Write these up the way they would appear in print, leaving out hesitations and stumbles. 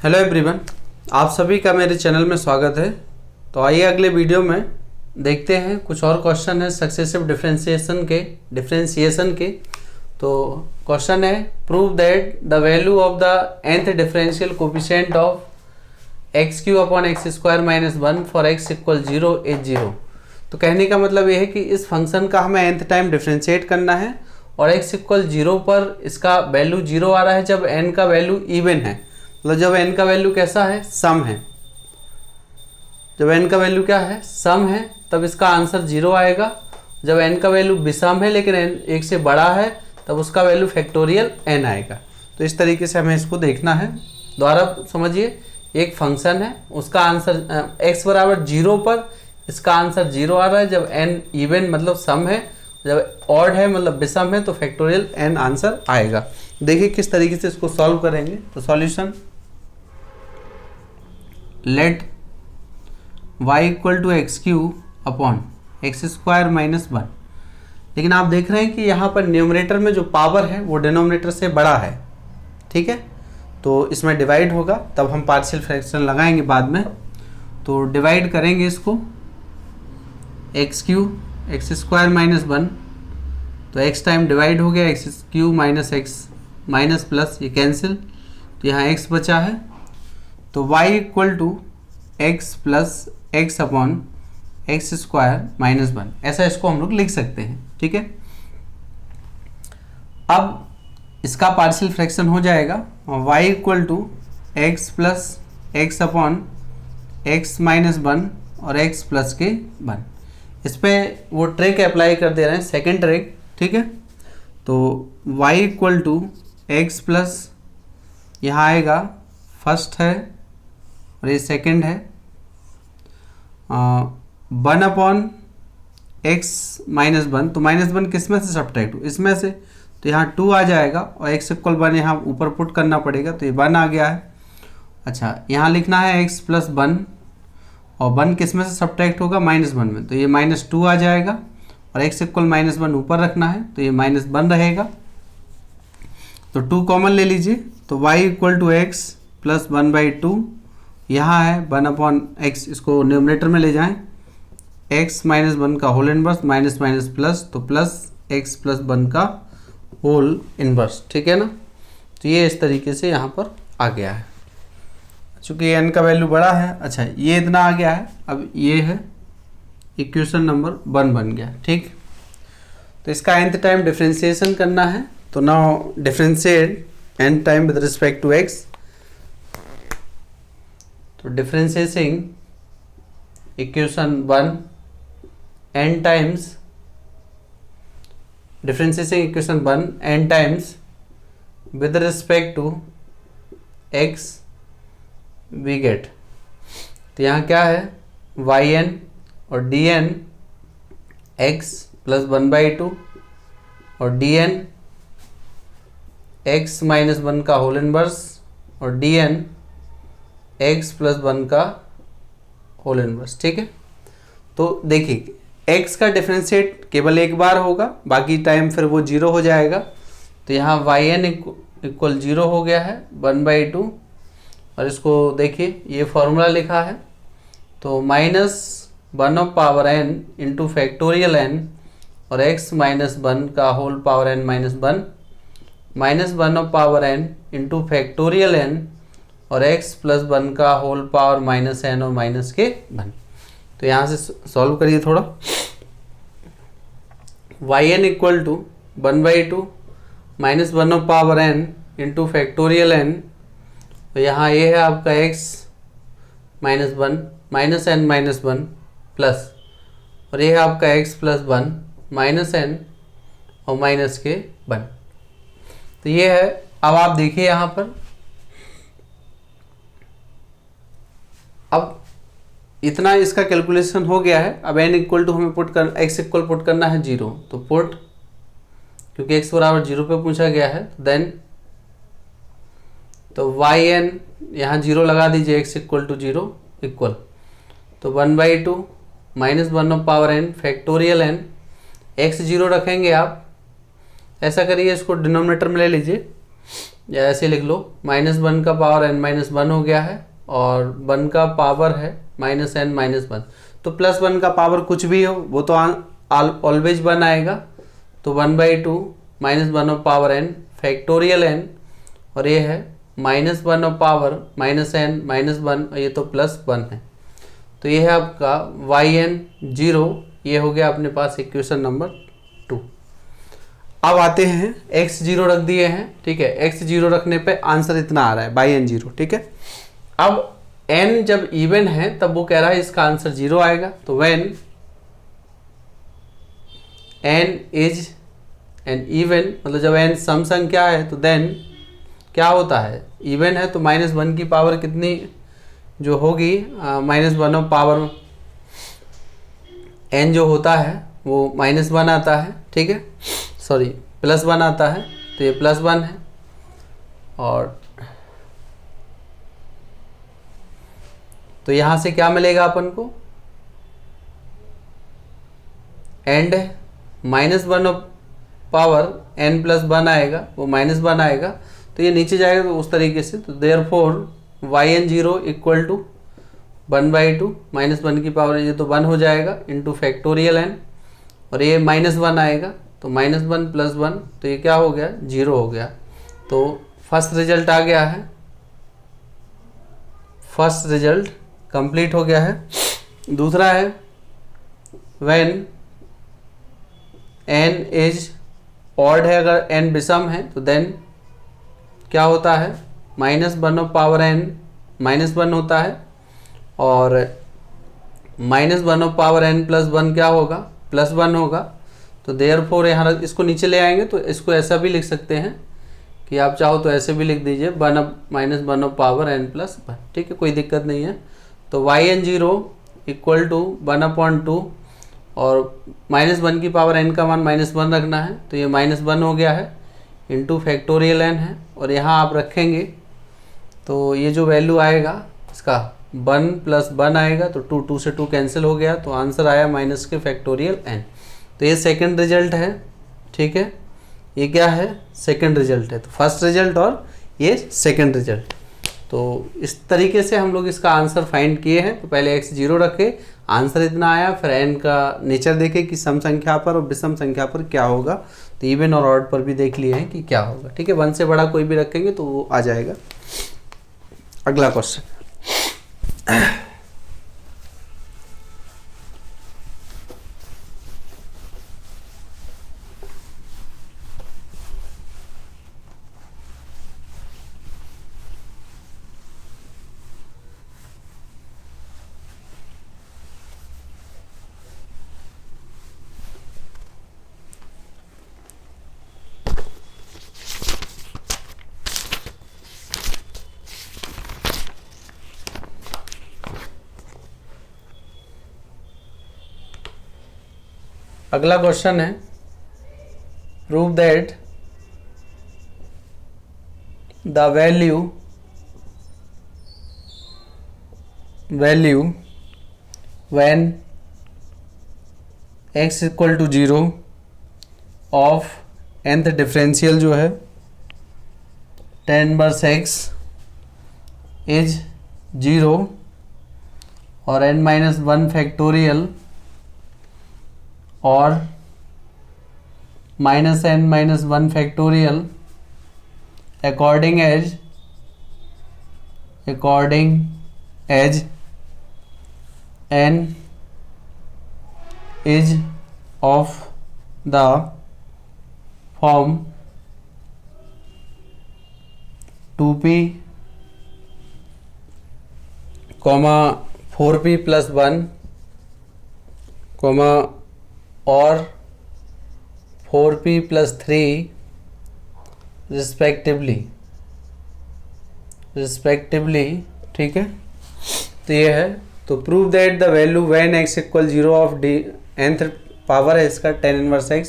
Hello everyone, आप सभी का मेरे चैनल में स्वागत है। तो आइए अगले वीडियो में देखते हैं कुछ और क्वेश्चन है सक्सेसिव डिफरेंशिएशन के। तो क्वेश्चन है prove that the value of the nth differential coefficient of x cube upon x square minus 1 for x equal 0 is 0। तो कहने का मतलब ये है कि इस फंक्शन का हमें nth टाइम डिफरेंशिएट करना है और x इक्वल 0 पर इसका वैल्यू 0 आ रहा है जब n का वैल्यू इवन है। मतलब जब n का वैल्यू कैसा है, सम है। जब n का वैल्यू क्या है, सम है, तब इसका आंसर 0 आएगा। जब n का वैल्यू विषम है लेकिन n 1 से बड़ा है तब उसका वैल्यू फैक्टोरियल n आएगा। तो इस तरीके से हमें इसको देखना है। दोबारा समझिए, एक फंक्शन है, उसका आंसर x बराबर 0 पर इसका आंसर 0 आ रहा है जब n इवन मतलब सम है, जब ऑड है मतलब विषम है तो फैक्टोरियल n आंसर आएगा। देखिए किस तरीके से इसको सॉल्व करेंगे। तो solution, let y equal to x cube upon x square minus 1। लेकिन आप देख रहे हैं कि यहाँ पर न्यूमरेटर में जो पावर है वो डिनोमिनेटर से बड़ा है, ठीक है। तो इसमें डिवाइड होगा, तब हम पार्शियल फ्रैक्शन लगाएंगे बाद में। तो डिवाइड करेंगे इसको, x cube x square minus 1, तो x टाइम डिवाइड हो गया, x cube minus x minus plus ये कैंसिल, तो यहाँ x बचा है। तो y equal to x plus x upon x square minus 1, ऐसा इसको हम लोग लिख सकते हैं, ठीक है। अब इसका पार्शियल फ्रैक्शन हो जाएगा y equal to x plus x upon x minus 1 और x प्लस के 1। इस पर वो ट्रिक अप्लाई कर दे रहे हैं, सेकेंड ट्रिक, ठीक है। तो y equal to x plus, यहाँ आएगा फर्स्ट है और ये सेकंड है, 1 अपॉन एक्स माइनस 1। तो माइनस 1 किस में से सब्ट्रैक्ट हो, इसमें से, तो यहाँ 2 आ जाएगा और x इक्वल 1 यहाँ ऊपर पुट करना पड़ेगा, तो ये 1 आ गया है। अच्छा, यहाँ लिखना है x प्लस 1 और 1 किस में से सब्ट्रैक्ट होगा, माइनस 1 में, तो ये माइनस 2 आ जाएगा और x इक्वल माइनस 1 ऊपर रखना है, तो ये माइनस 1 रहेगा। तो 2 कॉमन ले लीजिए, तो y equal to x plus 1/2, यहाँ है 1 अपॉन एक्स, इसको न्यूमरेटर में ले जाएं, x माइनस 1 का whole inverse minus minus plus, तो प्लस x प्लस 1 का होल इनवर्स, ठीक है ना। तो ये इस तरीके से यहाँ पर आ गया है, चूँकि n का वैल्यू बड़ा है। अच्छा, ये इतना आ गया है, अब ये है इक्वेशन नंबर 1 बन गया, ठीक। तो इसका nth टाइम डिफरेंशिएशन करना है, तो now differentiate n time with respect to x। तो differentiating equation 1 n times, differentiating equation 1 n times with respect to x we get. तो यहाँ क्या है, yn और dn x प्लस 1/2 और dn x माइनस 1 का होल इनवर्स और dn x plus 1 का होल इनवर्स, ठीक है। तो देखिए x का डिफरेंशिएट केवल एक बार होगा, बाकी टाइम फिर वो 0 हो जाएगा। तो यहाँ yn इक्वल 0 हो गया है 1/2, और इसको देखिए ये फॉर्मूला लिखा है, तो -1 of power n into factorial n और x माइनस 1 का whole power n minus 1 -1 of power n into factorial n और x प्लस 1 का होल पावर माइनस n और माइनस के 1। तो यहाँ से सॉल्व करिए थोड़ा। yn equal to 1/2 -1 of power n into factorial n, तो यहाँ ये है आपका x minus 1 minus n minus 1 plus, और ये है आपका x प्लस 1 माइनस n और माइनस के 1। तो ये है। अब आप देखिए यहाँ पर, अब इतना इसका कैलकुलेशन हो गया है। अब n इक्वल टू हमें पुट कर, x इक्वल पुट करना है 0, तो पुट, क्योंकि x बराबर 0 पे पूछा गया है, देन तो yn यहाँ 0 लगा दीजिए, x इक्वल टू 0 इक्वल, तो 1/2 -1 of power n factorial n, x 0 रखेंगे आप, ऐसा करिए इसको डिनोमिनेटर में ले लीजिए, या ऐसे लिख लो, -1 का पावर n-1 हो गया है और 1 का पावर है -n-1। तो +1 का पावर कुछ भी हो वो तो ऑलवेज 1 आएगा, तो 1/2 -1 of power n factorial n, और ये है -1 ऑफ पावर -n-1 और ये तो +1 है। तो ये है आपका yn0, ये हो गया अपने पास इक्वेशन नंबर 2। अब आते हैं x0 रख दिए हैं, ठीक है। x0 रखने पे आंसर इतना आ रहा है बाई n0, ठीक है। अब n जब इवन है तब वो कह रहा है इसका आंसर 0 आएगा, तो when n is an even, मतलब जब n सम संख्या है तो देन क्या होता है, इवन है तो -1 की पावर कितनी जो होगी, -1 ऑफ पावर n जो होता है वो -1 आता है, ठीक है, सॉरी +1 आता है, तो ये +1 है। और तो यहाँ से क्या मिलेगा अपन को, एंड -1 ऑफ पावर n+1 आएगा, वो -1 आएगा, तो ये नीचे जाएगा तो उस तरीके से, तो देयरफॉर yn0 इक्वल टू 1/2 -1 की पावर ये तो 1 हो जाएगा इंटू फैक्टोरियल n, और ये -1 आएगा, तो -1 + 1, तो ये क्या हो गया, 0 हो गया। तो फर्स्ट रिजल्ट आ गया है, फर्स्ट रिजल्ट कंप्लीट हो गया है। दूसरा है व्हेन n इज ऑड है, अगर n विषम है तो देन क्या होता है, -1 ऑफ पावर n -1 होता है, और -1 ऑफ पावर n+1 क्या होगा, +1 होगा। तो देयरफॉर यहाँ इसको नीचे ले आएंगे तो इसको ऐसा भी लिख सकते हैं कि आप चाहो तो ऐसे भी लिख दीजिए, -1 ऑफ पावर n+1, ठीक है, कोई दिक्कत नहीं है। तो yn0 इक्वल टू 1/2, और -1 की पावर n का मान -1 रखना है, तो ये -1 हो गया है इंटू फैक्टोरियल n है, और यहाँ आप रखेंगे तो ये जो वैल्यू आएगा इसका 1 + 1 आएगा, तो 2 से 2 कैंसिल हो गया, तो आंसर आया माइनस के फैक्टोरियल n। तो ये सेकंड रिजल्ट है, ठीक है, ये क्या है, सेकंड रिजल्ट है। तो फर्स्ट रिजल्ट और ये सेकंड रिजल्ट। तो इस तरीके से हम लोग इसका आंसर फाइंड किए हैं। तो पहले x0 रखे, आंसर इतना आया, फिर n का नेचर देखे कि सम संख्या पर और विषम संख्या पर क्या होगा, तो इवन और ऑड पर भी देख लिए हैं कि क्या होगा, ठीक है। 1 से बड़ा कोई भी रखेंगे तो वो आ जाएगा। अगला क्वेश्चन, अगला क्वेश्चन है, prove that the value when x equal to 0 of nth differential जो है tan इनवर्स x इज 0 और n-1 फैक्टोरियल और -n-1 factorial according as n is of the form 2p, 4p + 1, और 4p + 3 रिस्पेक्टिवली, ठीक है। तो ये है, तो prove that the value when x equal 0 of nth power है इसका tan इनवर्स x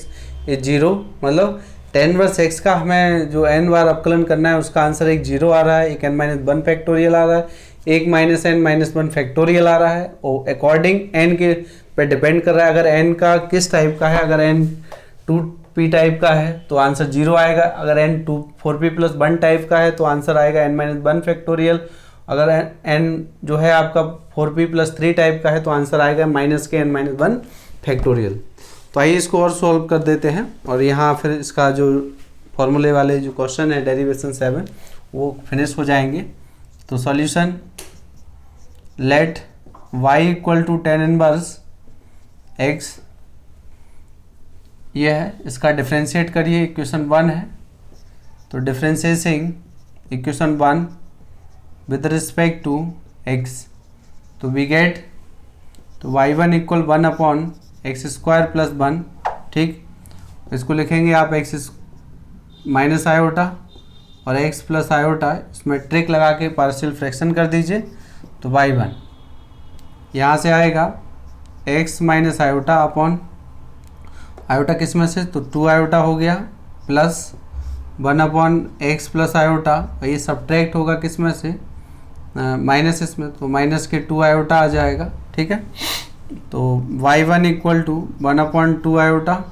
इज 0, मतलब tan इनवर्स x का हमें जो n बार अवकलन करना है उसका आंसर एक 0 आ रहा है, एक n-1 फैक्टोरियल आ रहा है, एक -n-1 फैक्टोरियल आ रहा है, और अकॉर्डिंग n के पे डिपेंड कर रहा है, अगर n का किस टाइप का है, अगर n 2 पी टाइप का है तो आंसर 0 आएगा। अगर n 4p + 1 टाइप का है तो आंसर आएगा n-1 फैक्टोरियल। अगर n जो है आपका 4p + 3 टाइप का है तो आंसर आएगा -n-1 फैक्टोरियल। तो आइए इसको और सॉल्व कर देते हैं और यहाँ फिर इसका जो फॉर्मूले वाले जो क्वेश्चन है डेरिवेशन 7 वो फिनिश हो जाएंगे। तो solution, let y = tan inverse x, ये है, इसका डिफ्रेंशिएट करिए, इक्वेशन 1 है। तो differentiating equation 1 with respect to x, तो वी गेट, तो y1 = 1/x² + 1, ठीक। इसको लिखेंगे आप x माइनस आयोटा और x + आयोटा, इसमें ट्रिक लगा के पार्शियल फ्रैक्शन कर दीजिए। तो y1 यहाँ से आएगा x - आयोटा अपॉन आयोटा किस में से, तो 2 आयोटा हो गया, प्लस 1/x + आयोटा, और ये सब्ट्रैक्ट होगा किस में से, माइनस इसमें, तो माइनस के 2 आयोटा आ जाएगा, ठीक है। तो y1 = 1/2 iota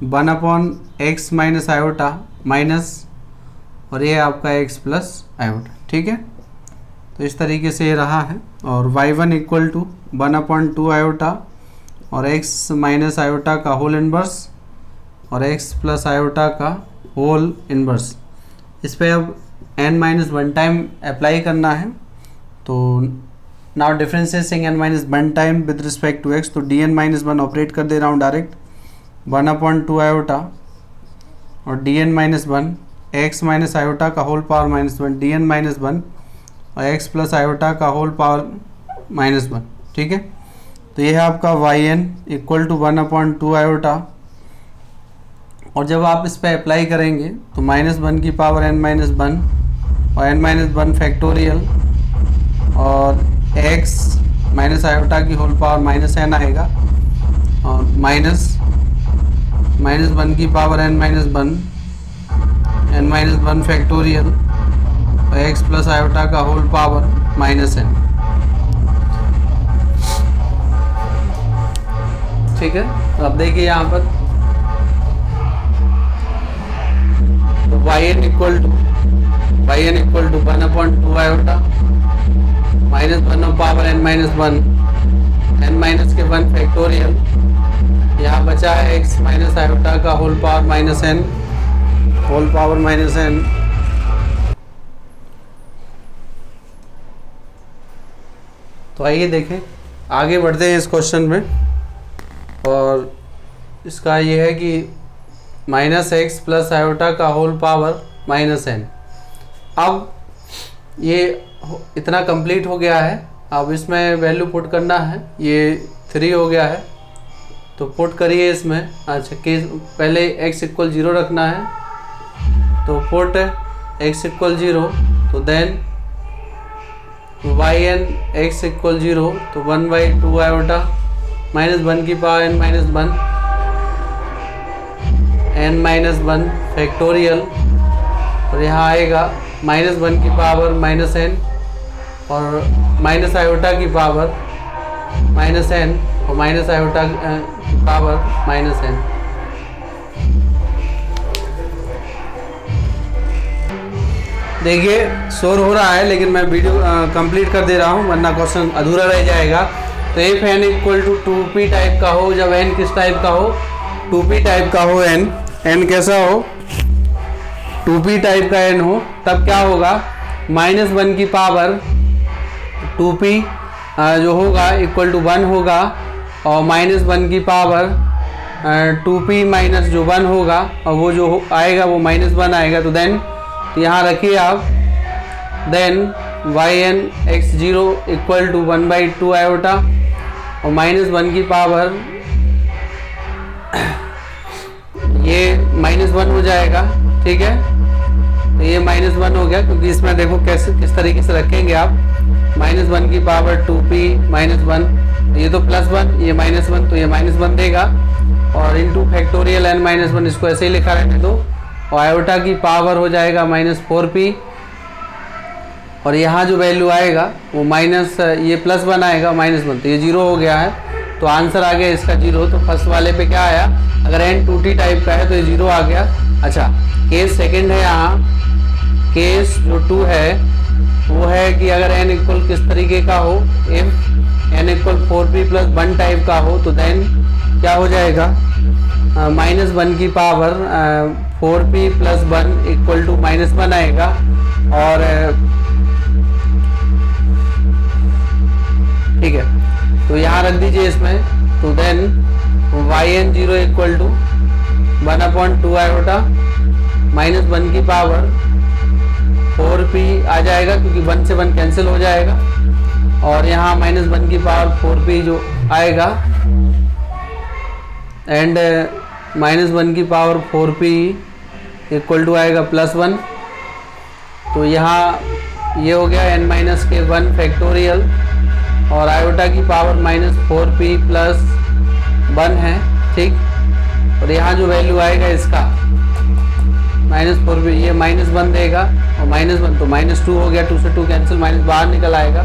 1/x - iota minus, और ये आपका x + आयोटा, ठीक है। तो इस तरीके से ये रहा है। और y1 = 1/2 आयोटा और x - आयोटा का होल इन्वर्स और x + आयोटा का होल इन्वर्स। इस पे अब n-1 टाइम अप्लाई करना है। तो now differentiating n-1 time with respect to x, तो dn-1 ऑपरेट कर दे रहा हूँ डायरेक्ट, 1/2 आयोटा और dn-1 x - आयोटा का होल पावर -1 dn-1 और x + आयोटा का होल पावर -1, ठीक है। तो ये है आपका yn = 1/2 आयोटा, और जब आप इस पर अप्लाई करेंगे तो -1 की पावर n-1 और n-1 फैक्टोरियल और x - आयोटा की होल पावर -n आएगा, और -1 की पावर n-1 फैक्टोरियल और x + आयोटा का होल पावर -n, ठीक है। तो अब देखिए यहाँ पर, तो yn = 1/2 आयोटा -1/n-1 n- के 1 फैक्टोरियल, यहाँ बचा है x - आयोटा का होल पावर -n। तो आइए देखें, आगे बढ़ते हैं इस क्वेश्चन में, और इसका ये है कि -x + आयोटा का होल पावर -n। अब ये इतना कंप्लीट हो गया है, अब इसमें वैल्यू पुट करना है, ये 3 हो गया है, तो पुट करिए इसमें। अच्छा, केस पहले x = 0 रखना है, तो पुट x = 0, तो देन yn x = 0, तो 1/2 आयोटा -1 की पावर n-1 फैक्टोरियल, और यहाँ आएगा -1 की पावर -n और आयोटा की पावर -n और आयोटा की पावर -n। देखिए शोर हो रहा है, लेकिन मैं वीडियो कंप्लीट कर दे रहा हूँ, वरना क्वेश्चन अधूरा रह जाएगा। तो इफ n = 2p टाइप का हो, जब n किस टाइप का हो, 2p टाइप का हो, n कैसा हो, 2p टाइप का n हो, तब क्या होगा, -1 की पावर 2p जो होगा = 1 होगा, और -1 की पावर 2p माइनस जो 1 होगा, और वो जो आएगा वो -1 आएगा। तो देन यहाँ रखिए आप, देन yn x0 = 1/2 आयोटा और -1 की पावर, ये -1 हो जाएगा, ठीक है। तो ये -1 हो गया, क्योंकि इसमें देखो कैसे किस तरीके से रखेंगे आप, -1 की पावर 2p -1, ये तो +1, ये -1, तो ये -1 देगा, और इंटू फैक्टोरियल n-1, इसको ऐसे ही लिखा रहने दो, और आयोटा की पावर हो जाएगा -4p, और यहाँ जो वैल्यू आएगा वो ये +1 आएगा, -1, तो ये 0 हो गया है। तो आंसर आ गया इसका 0। तो फर्स्ट वाले पे क्या आया, अगर n 2t टाइप का है तो ये 0 आ गया। अच्छा, केस सेकंड है यहाँ, केस जो 2 है वो है कि अगर n इक्वल किस तरीके का हो, if n equal 4p plus 1 type का हो, तो देन क्या हो जाएगा, -1 की power 4p plus 1 equal to -1 आएगा। और ठीक है, तो यहाँ रख दीजिए इसमें, तो then yn 0 equal to 1/2 iota -1 की पावर 4p आ जाएगा, क्योंकि 1 से 1 कैंसिल हो जाएगा, और यहाँ -1 की पावर 4p जो आएगा, एंड -1 की पावर 4p इक्वल टू आएगा +1। तो यहाँ ये हो गया n-k1 फैक्टोरियल, और आयोटा की पावर -4p प्लस 1 है, ठीक। और यहाँ जो वैल्यू आएगा इसका -4p, ये -1 देगा, और -1 तो -2 हो गया, 2 से 2 कैंसिल, माइनस बाहर निकल आएगा,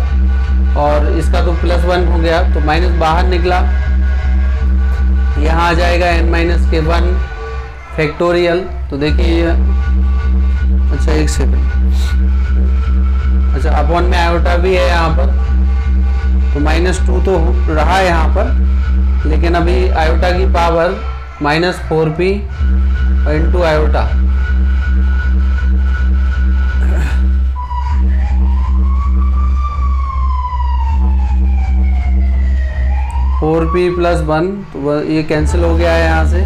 और इसका तो +1 हो गया, तो माइनस बाहर निकला, यहाँ आ जाएगा n-k1 फैक्टोरियल। तो देखिए, अच्छा एक सेकंड, अच्छा अपॉन में आयोटा भी है यहाँ पर, तो -2 तो रहा है यहाँ पर, लेकिन अभी आयोटा की power -4p into iota, four P plus 1, तो ये कैंसिल हो गया है यहाँ से,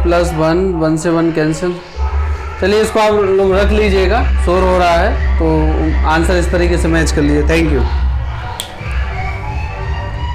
प्लस 1 से 1 कैंसिल। चलिए इसको आप लोग रख लीजिएगा, शोर हो रहा है, तो आंसर इस तरीके से मैच कर लीजिए। Thank you.